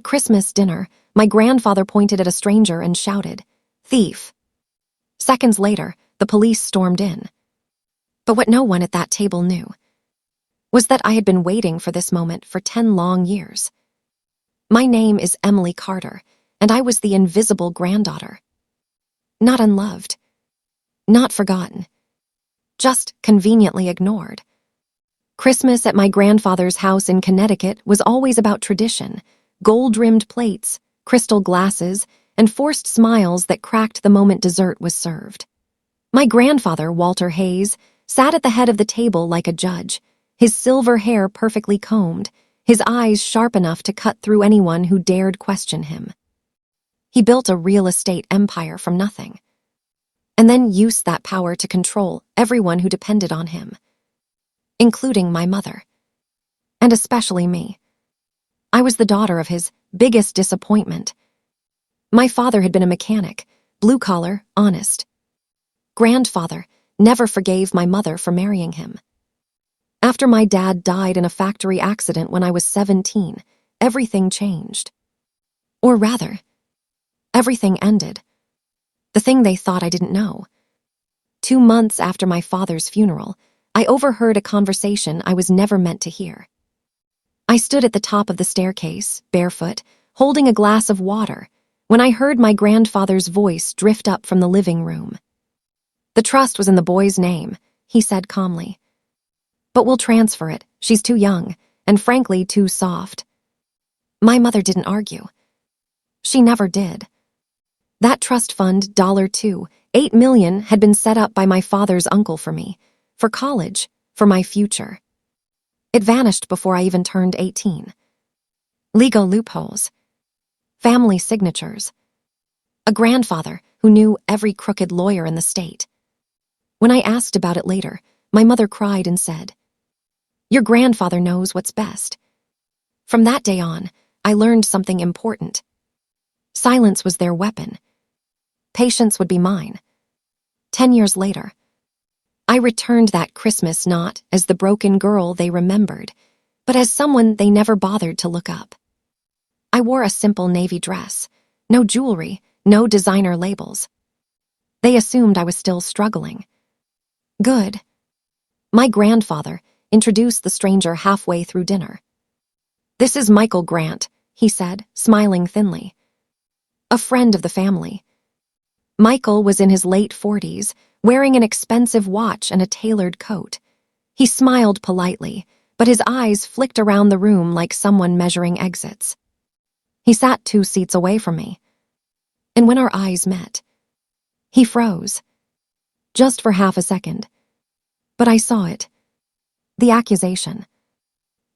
At Christmas dinner, my grandfather pointed at a stranger and shouted, "Thief!" Seconds later, the police stormed in. But what no one at that table knew was that I had been waiting for this moment for 10 long years. My name is Emily Carter, and I was the invisible granddaughter. Not unloved, not forgotten, just conveniently ignored. Christmas at my grandfather's house in Connecticut was always about tradition, gold-rimmed plates, crystal glasses, and forced smiles that cracked the moment dessert was served. My grandfather, Walter Hayes, sat at the head of the table like a judge, his silver hair perfectly combed, his eyes sharp enough to cut through anyone who dared question him. He built a real estate empire from nothing, and then used that power to control everyone who depended on him, including my mother, and especially me. I was the daughter of his biggest disappointment. My father had been a mechanic, blue-collar, honest. Grandfather never forgave my mother for marrying him. After my dad died in a factory accident when I was 17, everything changed. Or rather, everything ended. The thing they thought I didn't know. 2 months after my father's funeral, I overheard a conversation I was never meant to hear. I stood at the top of the staircase, barefoot, holding a glass of water, when I heard my grandfather's voice drift up from the living room. "The trust was in the boy's name," he said calmly. "But we'll transfer it. She's too young, and frankly too soft." My mother didn't argue. She never did. That trust fund, $2, $8 million, had been set up by my father's uncle for me, for college, for my future. It vanished before I even turned 18. Legal loopholes. Family signatures. A grandfather who knew every crooked lawyer in the state. When I asked about it later, my mother cried and said, "Your grandfather knows what's best." From that day on, I learned something important. Silence was their weapon. Patience would be mine. 10 years later, I returned that Christmas not as the broken girl they remembered, but as someone they never bothered to look up. I wore a simple navy dress, no jewelry, no designer labels. They assumed I was still struggling. Good. My grandfather introduced the stranger halfway through dinner. "This is Michael Grant," he said, smiling thinly. "A friend of the family." Michael was in his late 40s, wearing an expensive watch and a tailored coat. He smiled politely, but his eyes flicked around the room like someone measuring exits. He sat 2 seats away from me, and when our eyes met, he froze. Just for half a second. But I saw it. The accusation.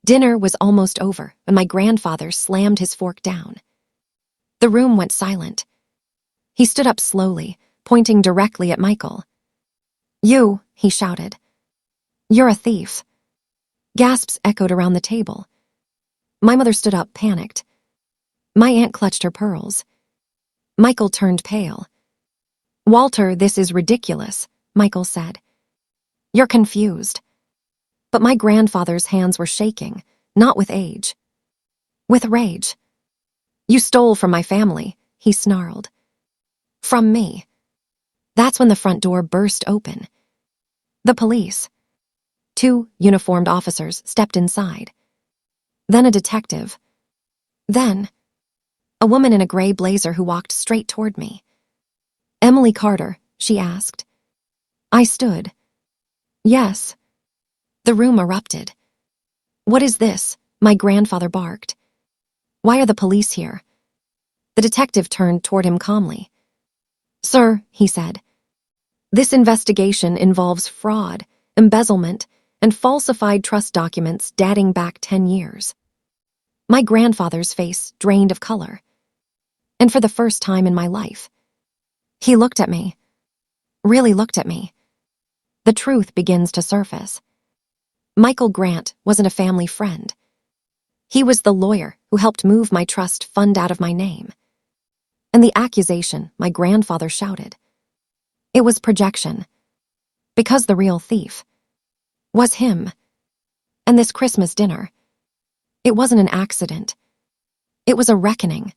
Dinner was almost over when my grandfather slammed his fork down. The room went silent. He stood up slowly, pointing directly at Michael. "You," he shouted. "You're a thief." Gasps echoed around the table. My mother stood up, panicked. My aunt clutched her pearls. Michael turned pale. "Walter, this is ridiculous," Michael said. "You're confused." But my grandfather's hands were shaking, not with age. With rage. "You stole from my family," he snarled. "From me." That's when the front door burst open. The police. 2 uniformed officers stepped inside. Then a detective. Then a woman in a gray blazer who walked straight toward me. "Emily Carter?" she asked. I stood. "Yes." The room erupted. "What is this?" my grandfather barked. "Why are the police here?" The detective turned toward him calmly. "Sir," he said, "this investigation involves fraud, embezzlement, and falsified trust documents dating back 10 years. My grandfather's face drained of color. And for the first time in my life, he looked at me. Really looked at me. The truth begins to surface. Michael Grant wasn't a family friend. He was the lawyer who helped move my trust fund out of my name. And the accusation my grandfather shouted. It was projection. Because the real thief was him. And this Christmas dinner, it wasn't an accident. It was a reckoning.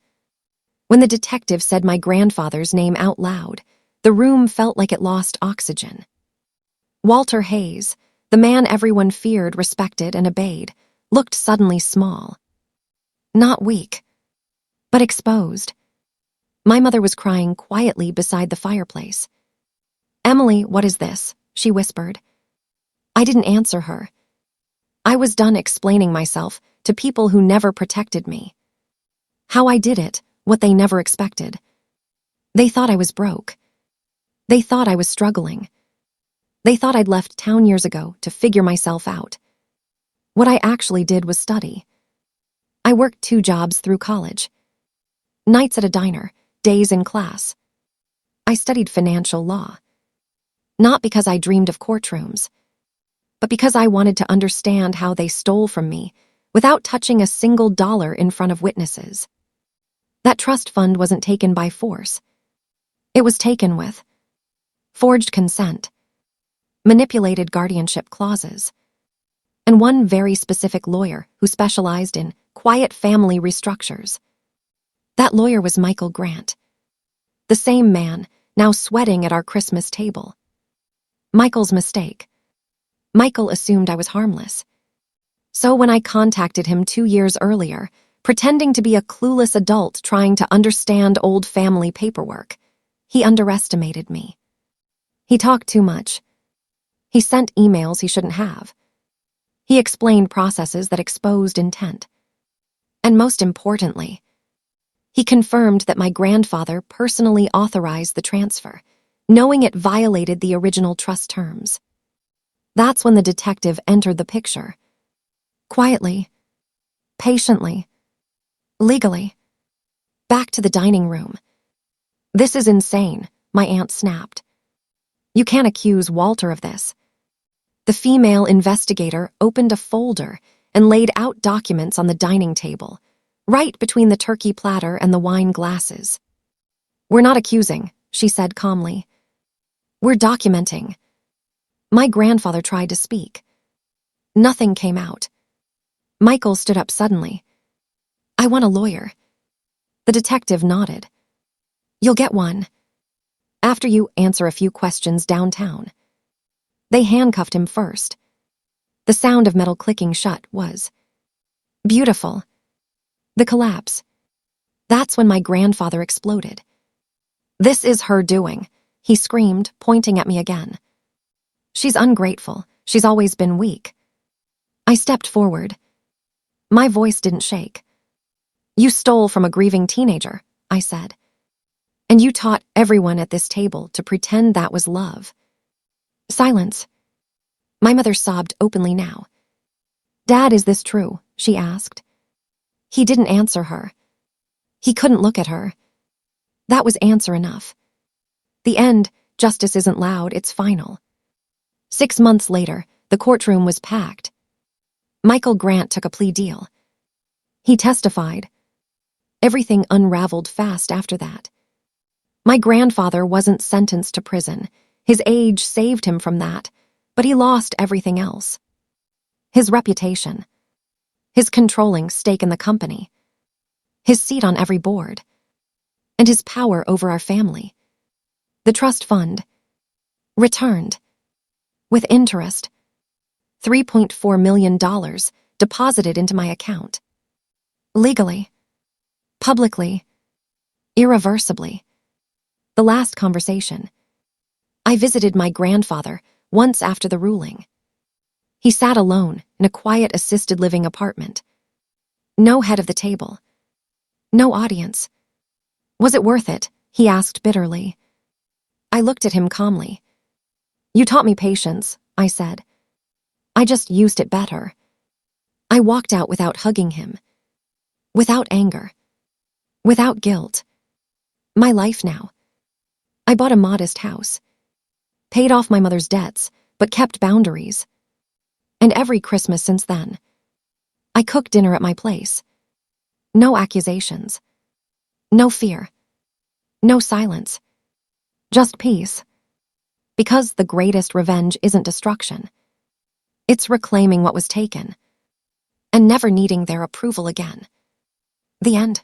When the detective said my grandfather's name out loud, the room felt like it lost oxygen. Walter Hayes, the man everyone feared, respected, and obeyed, looked suddenly small. Not weak, but exposed. My mother was crying quietly beside the fireplace. "Emily, what is this?" she whispered. I didn't answer her. I was done explaining myself to people who never protected me. How I did it, what they never expected. They thought I was broke. They thought I was struggling. They thought I'd left town years ago to figure myself out. What I actually did was study. I worked 2 jobs through college. Nights at a diner, days in class. I studied financial law. Not because I dreamed of courtrooms, but because I wanted to understand how they stole from me without touching a single dollar in front of witnesses. That trust fund wasn't taken by force. It was taken with forged consent, manipulated guardianship clauses, and one very specific lawyer who specialized in quiet family restructures. That lawyer was Michael Grant, the same man now sweating at our Christmas table. Michael's mistake. Michael assumed I was harmless. So when I contacted him 2 years earlier, pretending to be a clueless adult trying to understand old family paperwork, he underestimated me. He talked too much. He sent emails he shouldn't have. He explained processes that exposed intent. And most importantly, he confirmed that my grandfather personally authorized the transfer, knowing it violated the original trust terms. That's when the detective entered the picture. Quietly, patiently, legally. Back to the dining room. "This is insane," my aunt snapped. "You can't accuse Walter of this." The female investigator opened a folder and laid out documents on the dining table, right between the turkey platter and the wine glasses. "We're not accusing," she said calmly. "We're documenting." My grandfather tried to speak. Nothing came out. Michael stood up suddenly. "I want a lawyer." The detective nodded. "You'll get one. After you answer a few questions downtown." They handcuffed him first. The sound of metal clicking shut was beautiful. The collapse. That's when my grandfather exploded. "This is her doing," he screamed, pointing at me again. "She's ungrateful. She's always been weak." I stepped forward. My voice didn't shake. "You stole from a grieving teenager," I said. "And you taught everyone at this table to pretend that was love." Silence. My mother sobbed openly now. "Dad, is this true?" she asked. He didn't answer her. He couldn't look at her. That was answer enough. The end, justice isn't loud, it's final. 6 months later, the courtroom was packed. Michael Grant took a plea deal. He testified. Everything unraveled fast after that. My grandfather wasn't sentenced to prison. His age saved him from that, but he lost everything else. His reputation. His controlling stake in the company. His seat on every board. And his power over our family. The trust fund. Returned. With interest. $3.4 million deposited into my account. Legally. Publicly. Irreversibly. The last conversation. I visited my grandfather once after the ruling. He sat alone in a quiet assisted living apartment. No head of the table. No audience. "Was it worth it?" he asked bitterly. I looked at him calmly. "You taught me patience," I said. "I just used it better." I walked out without hugging him. Without anger. Without guilt. My life now. I bought a modest house. Paid off my mother's debts, but kept boundaries. And every Christmas since then, I cooked dinner at my place. No accusations. No fear. No silence. Just peace. Because the greatest revenge isn't destruction. It's reclaiming what was taken. And never needing their approval again. The end.